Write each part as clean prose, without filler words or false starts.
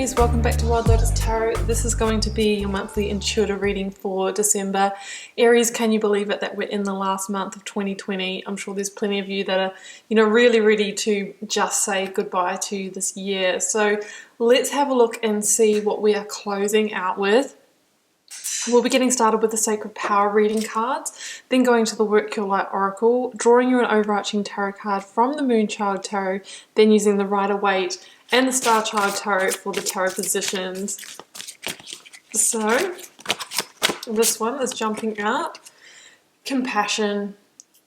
Aries, welcome back to Wild Lotus Tarot. This is going to be your monthly intuitive reading for December. Aries, can you believe it that we're in the last month of 2020? I'm sure there's plenty of you that are, really ready to just say goodbye to this year. So let's have a look and see what we are closing out with. We'll be getting started with the Sacred Power reading cards, then going to the Work Your Light Oracle, drawing you an overarching tarot card from the Moonchild Tarot, then using the Rider-Waite and the Star Child Tarot for the tarot positions. So, this one is jumping out. Compassion.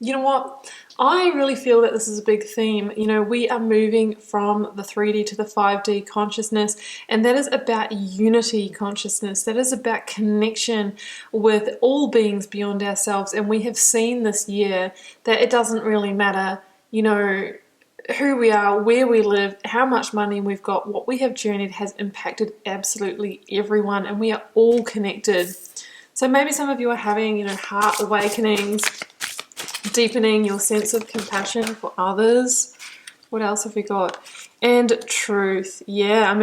You know what? I really feel that this is a big theme. We are moving from the 3D to the 5D consciousness, and that is about unity consciousness. That is about connection with all beings beyond ourselves. And we have seen this year that it doesn't really matter, who we are, where we live, how much money we've got, what we have journeyed has impacted absolutely everyone, and we are all connected. So maybe some of you are having, heart awakenings, deepening your sense of compassion for others. What else have we got? And truth. Yeah,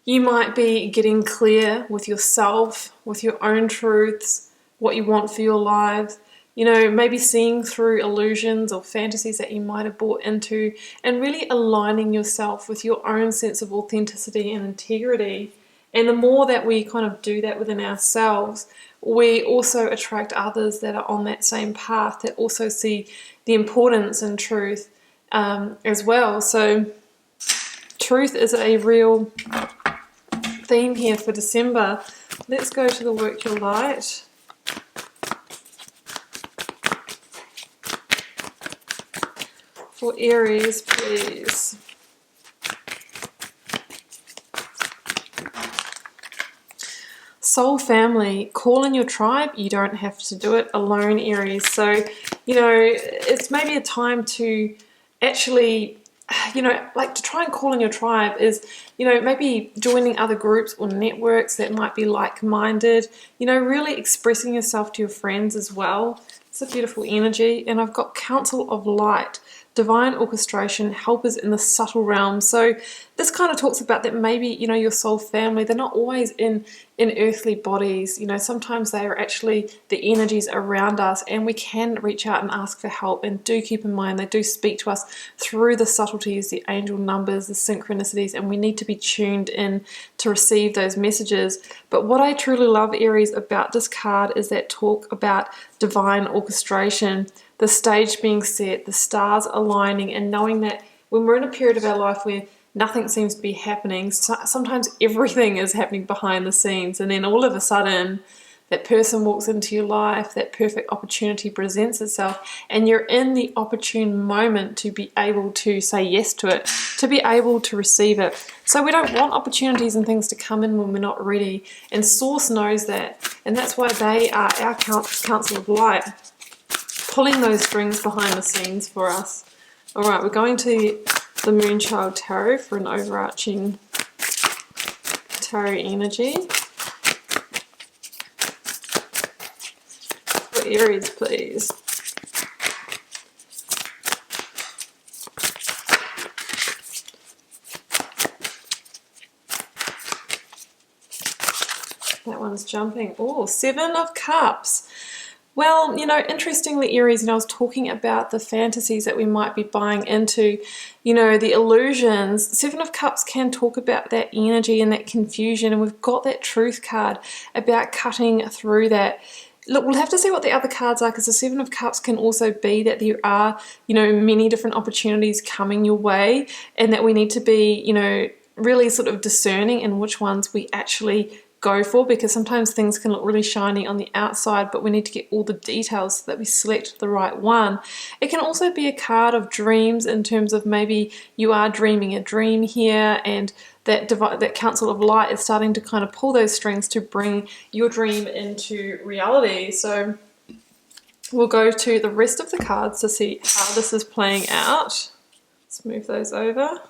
you might be getting clear with yourself, with your own truths, what you want for your life. Maybe seeing through illusions or fantasies that you might have bought into, and really aligning yourself with your own sense of authenticity and integrity. And the more that we kind of do that within ourselves, we also attract others that are on that same path, that also see the importance in truth as well. So truth is a real theme here for December. Let's go to the Work Your Light. For Aries, please. Soul family, call in your tribe. You don't have to do it alone, Aries. So, it's maybe a time to actually, to try and call in your tribe is, maybe joining other groups or networks that might be like-minded, really expressing yourself to your friends as well. It's a beautiful energy. And I've got Council of Light, divine orchestration, helpers in the subtle realm. So this kind of talks about that maybe, your soul family, they're not always in earthly bodies. Sometimes they are actually the energies around us, and we can reach out and ask for help. And do keep in mind, they do speak to us through the subtleties, the angel numbers, the synchronicities, and we need to be tuned in to receive those messages. But what I truly love, Aries, about this card is that talk about divine orchestration, the stage being set, the stars aligning, and knowing that when we're in a period of our life where nothing seems to be happening, sometimes everything is happening behind the scenes, and then all of a sudden that person walks into your life, that perfect opportunity presents itself, and you're in the opportune moment to be able to say yes to it, to be able to receive it. So we don't want opportunities and things to come in when we're not ready, and Source knows that, and that's why they are our Council of Light, pulling those strings behind the scenes for us. All right, we're going to the Moonchild Tarot for an overarching tarot energy. For Aries, please. That one's jumping. Oh, Seven of Cups. Well, interestingly, Aries, I was talking about the fantasies that we might be buying into, the illusions. Seven of Cups can talk about that energy and that confusion, and we've got that Truth card about cutting through that. Look, we'll have to see what the other cards are, because the Seven of Cups can also be that there are, many different opportunities coming your way, and that we need to be, really sort of discerning in which ones we actually go for, because sometimes things can look really shiny on the outside, but we need to get all the details so that we select the right one. It can also be a card of dreams, in terms of maybe you are dreaming a dream here, and that Council of Light is starting to kind of pull those strings to bring your dream into reality. So we'll go to the rest of the cards to see how this is playing out. Let's move those over.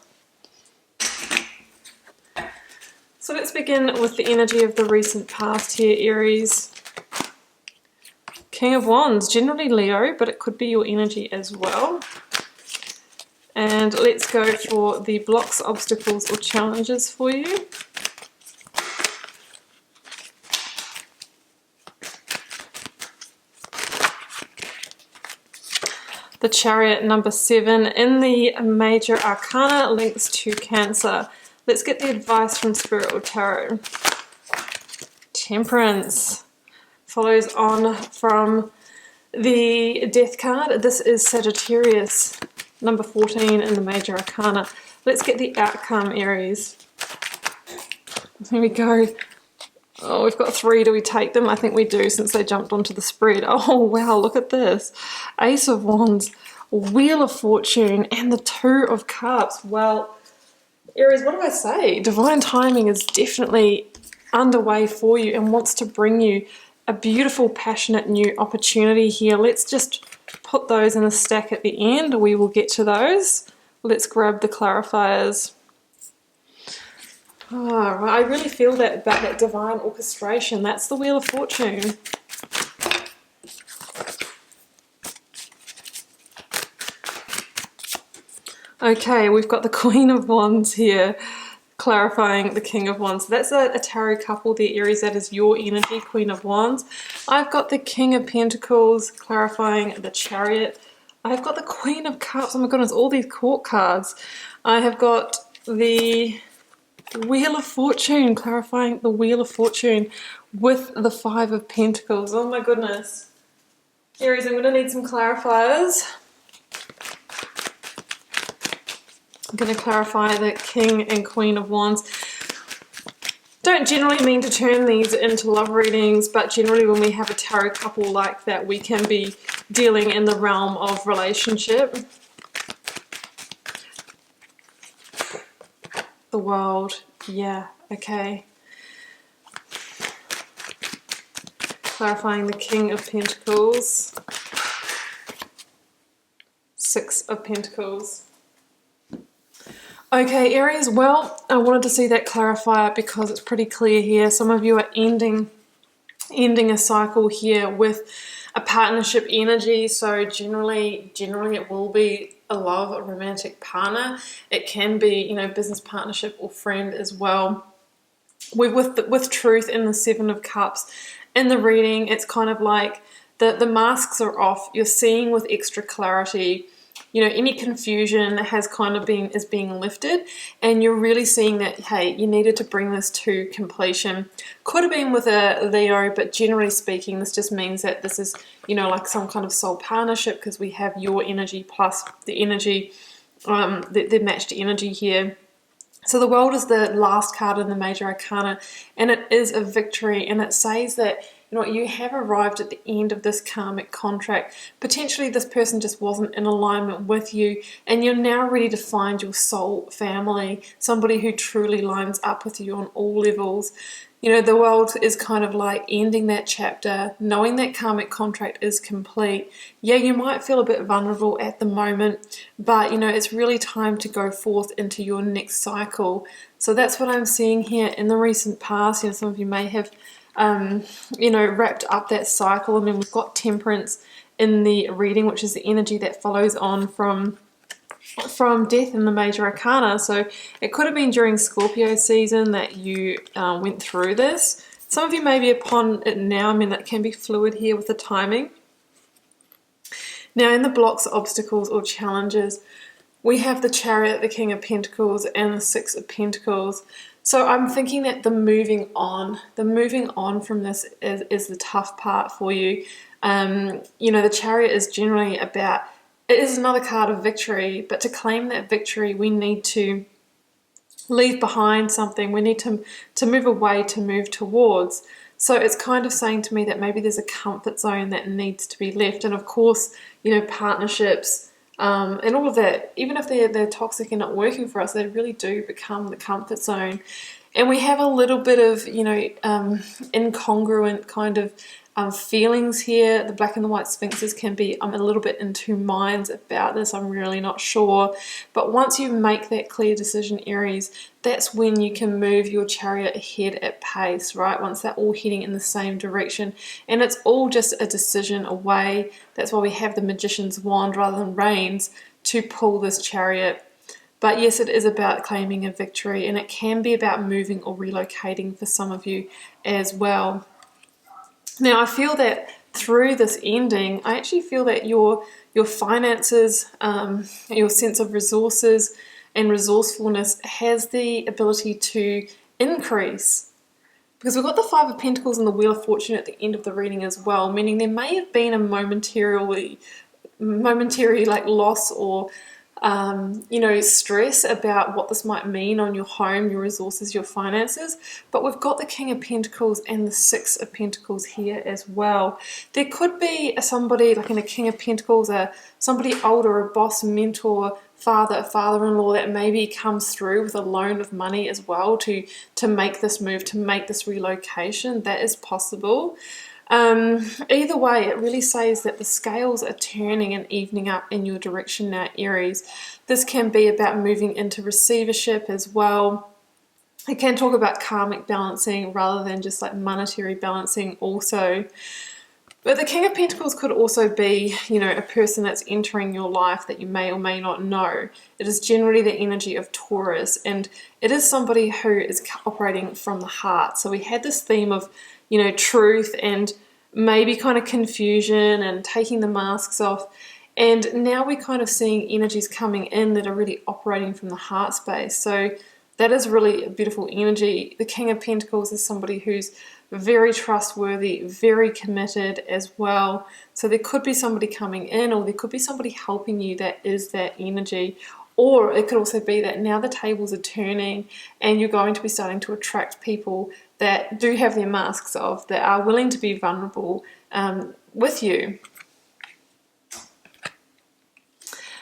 So let's begin with the energy of the recent past here, Aries. King of Wands, generally Leo, but it could be your energy as well. And And let's go for the blocks, obstacles, or challenges for you. The Chariot, number 7, in the Major Arcana, links to Cancer. Let's get the advice from Spirit or Tarot. Temperance follows on from the Death card. This is Sagittarius, number 14 in the Major Arcana. Let's get the outcome, Aries. Here we go. Oh, we've got 3. Do we take them? I think we do, since they jumped onto the spread. Oh, wow, look at this. Ace of Wands, Wheel of Fortune, and the 2 of Cups. Well, Aries, what do I say? Divine timing is definitely underway for you and wants to bring you a beautiful, passionate new opportunity here. Let's just put those in a stack at the end. We will get to those. Let's grab the clarifiers. Oh, I really feel that about that divine orchestration. That's the Wheel of Fortune. Okay, we've got the Queen of Wands here, clarifying the King of Wands. So that's a tarot couple there, Aries. That is your energy, Queen of Wands. I've got the King of Pentacles, clarifying the Chariot. I've got the Queen of Cups. Oh my goodness, all these court cards. I have got the Wheel of Fortune, clarifying the Wheel of Fortune with the 5 of Pentacles. Oh my goodness. Aries, I'm going to need some clarifiers. I'm going to clarify the King and Queen of Wands. Don't generally mean to turn these into love readings, but generally when we have a tarot couple like that, we can be dealing in the realm of relationship. The World, yeah, okay. Clarifying the King of Pentacles. 6 of Pentacles. Okay, Aries, well, I wanted to see that clarifier because it's pretty clear here. Some of you are ending a cycle here with a partnership energy. So generally it will be a love, a romantic partner. It can be, you know, business partnership or friend as well. With Truth in the 7 of Cups in the reading, it's kind of like the masks are off. You're seeing with extra clarity. You know, any confusion has kind of is being lifted, and you're really seeing that, hey, you needed to bring this to completion. Could have been with a Leo, but generally speaking, this just means that this is, you know, like some kind of soul partnership, because we have your energy plus the energy, the matched energy here. So the World is the last card in the Major Arcana, and it is a victory, and it says that, you know, you have arrived at the end of this karmic contract. Potentially this person just wasn't in alignment with you, and you're now ready to find your soul family, somebody who truly lines up with you on all levels. You know, the World is kind of like ending that chapter, knowing that karmic contract is complete. Yeah, you might feel a bit vulnerable at the moment, but, you know, it's really time to go forth into your next cycle. So that's what I'm seeing here in the recent past. You know, some of you may have you know, wrapped up that cycle. And then we've got Temperance in the reading, which is the energy that follows on from Death in the Major Arcana. So it could have been during Scorpio season that you went through this. Some of you may be upon it now. I mean, that can be fluid here with the timing. Now, in the blocks, obstacles, or challenges, we have the Chariot, the King of Pentacles, and the 6 of Pentacles. So I'm thinking that the moving on from this is the tough part for you. You know, the Chariot is generally about, it is another card of victory, but to claim that victory, we need to leave behind something. We need to move away to move towards. So it's kind of saying to me that maybe there's a comfort zone that needs to be left. And of course, you know, partnerships, and all of that, even if they're toxic and not working for us, they really do become the comfort zone. And we have a little bit of, you know, incongruent kind of feelings here. The black and the white sphinxes can be, I'm a little bit in two minds about this. I'm really not sure. But once you make that clear decision, Aries, that's when you can move your chariot ahead at pace, right? Once they're all heading in the same direction. And it's all just a decision away. That's why we have the Magician's wand rather than reins to pull this chariot But yes, it is about claiming a victory, and it can be about moving or relocating for some of you as well. Now, I feel that through this ending, I actually feel that your finances, your sense of resources and resourcefulness has the ability to increase. Because we've got the Five of Pentacles and the Wheel of Fortune at the end of the reading as well, meaning there may have been a momentary like loss or stress about what this might mean on your home, your resources, your finances. But we've got the King of Pentacles and the Six of Pentacles here as well. There could be somebody like in a King of Pentacles, somebody older, a boss, mentor, father, father-in-law that maybe comes through with a loan of money as well to make this move, to make this relocation. That is possible. Either way, it really says that the scales are turning and evening up in your direction now, Aries. This can be about moving into receivership as well. It can talk about karmic balancing rather than just like monetary balancing also. But the King of Pentacles could also be, a person that's entering your life that you may or may not know. It is generally the energy of Taurus, and it is somebody who is operating from the heart. So we had this theme of, truth and maybe kind of confusion and taking the masks off. And now we're kind of seeing energies coming in that are really operating from the heart space. So that is really a beautiful energy. The King of Pentacles is somebody who's very trustworthy, very committed as well. So there could be somebody coming in, or there could be somebody helping you that is that energy. Or it could also be that now the tables are turning and you're going to be starting to attract people that do have their masks off, that are willing to be vulnerable with you.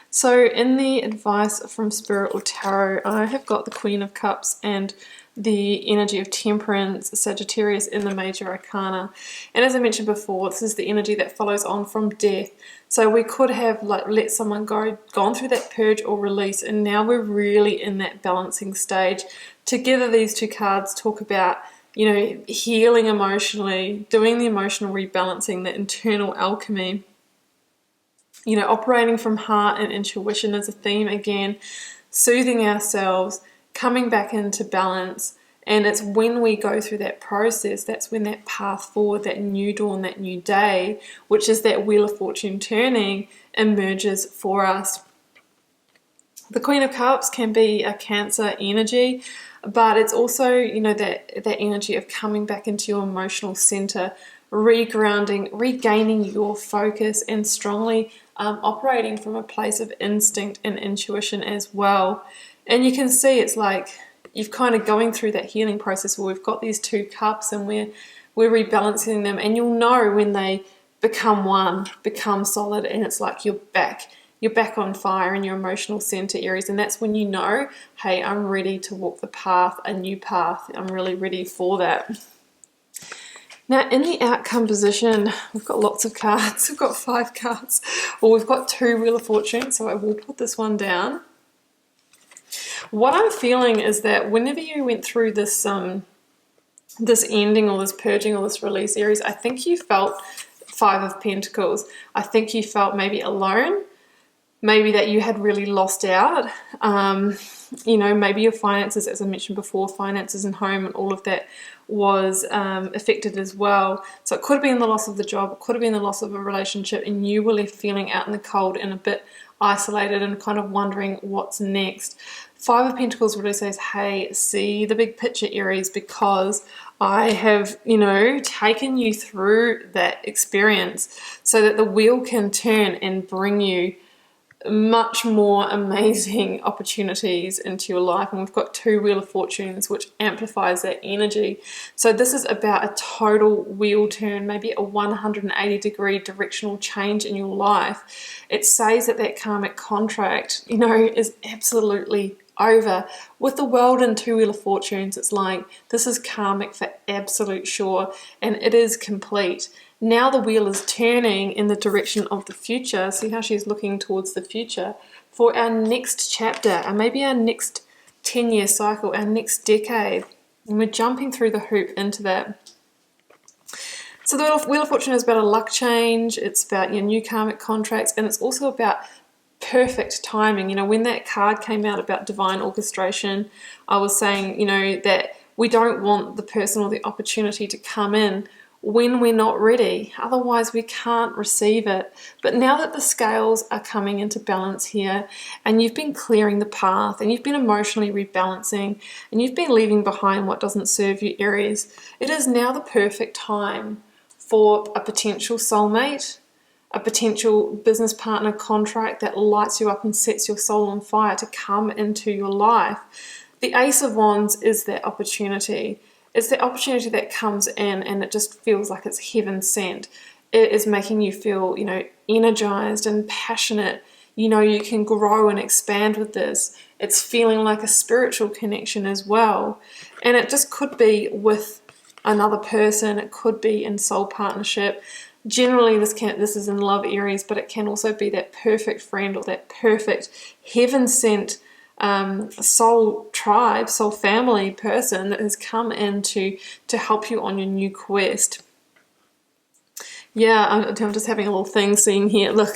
So in the advice from Spirit or Tarot, I have got the Queen of Cups and the energy of Temperance, Sagittarius in the Major Arcana. And as I mentioned before, this is the energy that follows on from death. So we could have let someone go, gone through that purge or release, and now we're really in that balancing stage. Together, these two cards talk about, healing emotionally, doing the emotional rebalancing, the internal alchemy. Operating from heart and intuition is a theme again, soothing ourselves, coming back into balance. And it's when we go through that process, that's when that path forward, that new dawn, that new day, which is that Wheel of Fortune turning, emerges for us. The Queen of Cups can be a Cancer energy, but it's also, that energy of coming back into your emotional center, regrounding, regaining your focus, and strongly operating from a place of instinct and intuition as well. And you can see it's like you've kind of going through that healing process where we've got these two cups and we're rebalancing them, and you'll know when they become one, become solid, and it's like you're back on fire in your emotional center, Aries. And that's when you know, hey, I'm ready to walk the path, a new path. I'm really ready for that. Now, in the outcome position, we've got lots of cards. We've got 5 cards. Well, we've got 2 Wheel of Fortune, so I will put this one down. What I'm feeling is that whenever you went through this this ending or this purging or this release, Aries, I think you felt 5 of Pentacles. I think you felt maybe alone, maybe that you had really lost out. Maybe your finances, as I mentioned before, finances and home and all of that was affected as well. So it could have been the loss of the job, it could have been the loss of a relationship, and you were left feeling out in the cold and a bit isolated and kind of wondering what's next. 5 of Pentacles really says, hey, see the big picture, Aries, because I have, taken you through that experience so that the wheel can turn and bring you much more amazing opportunities into your life. And we've got 2 Wheel of Fortunes, which amplifies that energy. So this is about a total wheel turn, maybe a 180-degree directional change in your life. It says that karmic contract, is absolutely over. With the World and 2 Wheel of Fortunes, it's like this is karmic for absolute sure, and it is complete. Now the wheel is turning in the direction of the future. See how she's looking towards the future for our next chapter, and maybe our next 10-year cycle, our next decade. And we're jumping through the hoop into that. So the Wheel of Fortune is about a luck change. It's about your new karmic contracts, and it's also about perfect timing. You know, when that card came out about divine orchestration, I was saying, you know, that we don't want the person or the opportunity to come in when we're not ready. Otherwise, we can't receive it. But now that the scales are coming into balance here, and you've been clearing the path, and you've been emotionally rebalancing, and you've been leaving behind what doesn't serve you, Aries, it is now the perfect time for a potential soulmate, a potential business partner contract that lights you up and sets your soul on fire to come into your life. The Ace of Wands is that opportunity. It's the opportunity that comes in and it just feels like it's heaven sent. It is making you feel, you know, energized and passionate. You know, you can grow and expand with this. It's feeling like a spiritual connection as well. And it just could be with another person. It could be in soul partnership. Generally, this is in love, Aries, but it can also be that perfect friend or that perfect heaven-sent soul tribe, soul family person that has come in to help you on your new quest. Yeah, I'm just having a little thing seeing here. Look,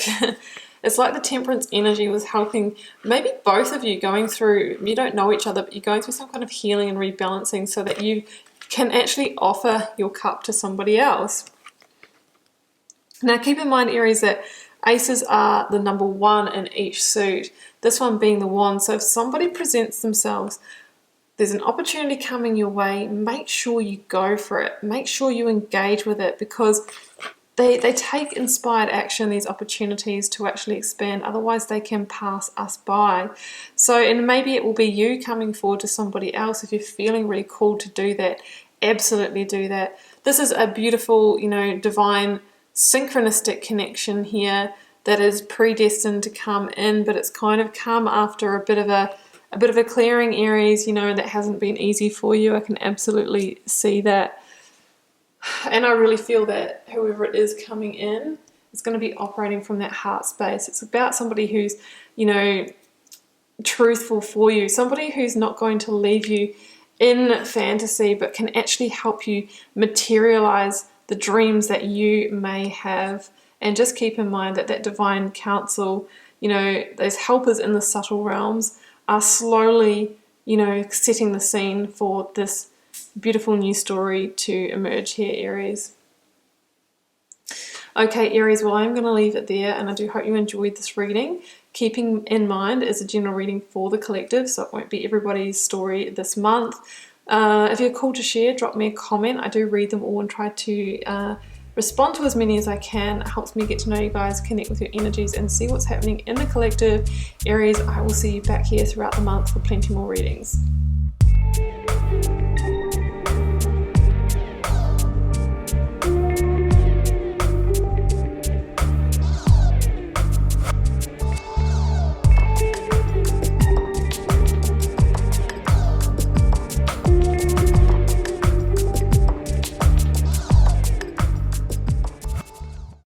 it's like the Temperance energy was helping maybe both of you going through, you don't know each other, but you're going through some kind of healing and rebalancing so that you can actually offer your cup to somebody else. Now keep in mind, Aries, that aces are the number one in each suit, this one being the wand. So if somebody presents themselves, there's an opportunity coming your way, make sure you go for it. Make sure you engage with it, because they take inspired action, these opportunities, to actually expand. Otherwise they can pass us by. So, and maybe it will be you coming forward to somebody else. If you're feeling really called to do that, absolutely do that. This is a beautiful, you know, divine synchronistic connection here that is predestined to come in, but it's kind of come after a bit of a clearing, Aries, you know, that hasn't been easy for you. I can absolutely see that. And I really feel that whoever it is coming in is going to be operating from that heart space. It's about somebody who's, you know, truthful for you, somebody who's not going to leave you in fantasy, but can actually help you materialize the dreams that you may have. And just keep in mind that that divine counsel, you know, those helpers in the subtle realms are slowly, you know, setting the scene for this beautiful new story to emerge here, Aries. Okay, Aries, well, I'm going to leave it there, and I do hope you enjoyed this reading. Keeping in mind, it's a general reading for the collective, so it won't be everybody's story this month. If you're called to share, drop me a comment. I do read them all and try to respond to as many as I can. It helps me get to know you guys, connect with your energies, and see what's happening in the collective. Aries, I will see you back here throughout the month for plenty more readings.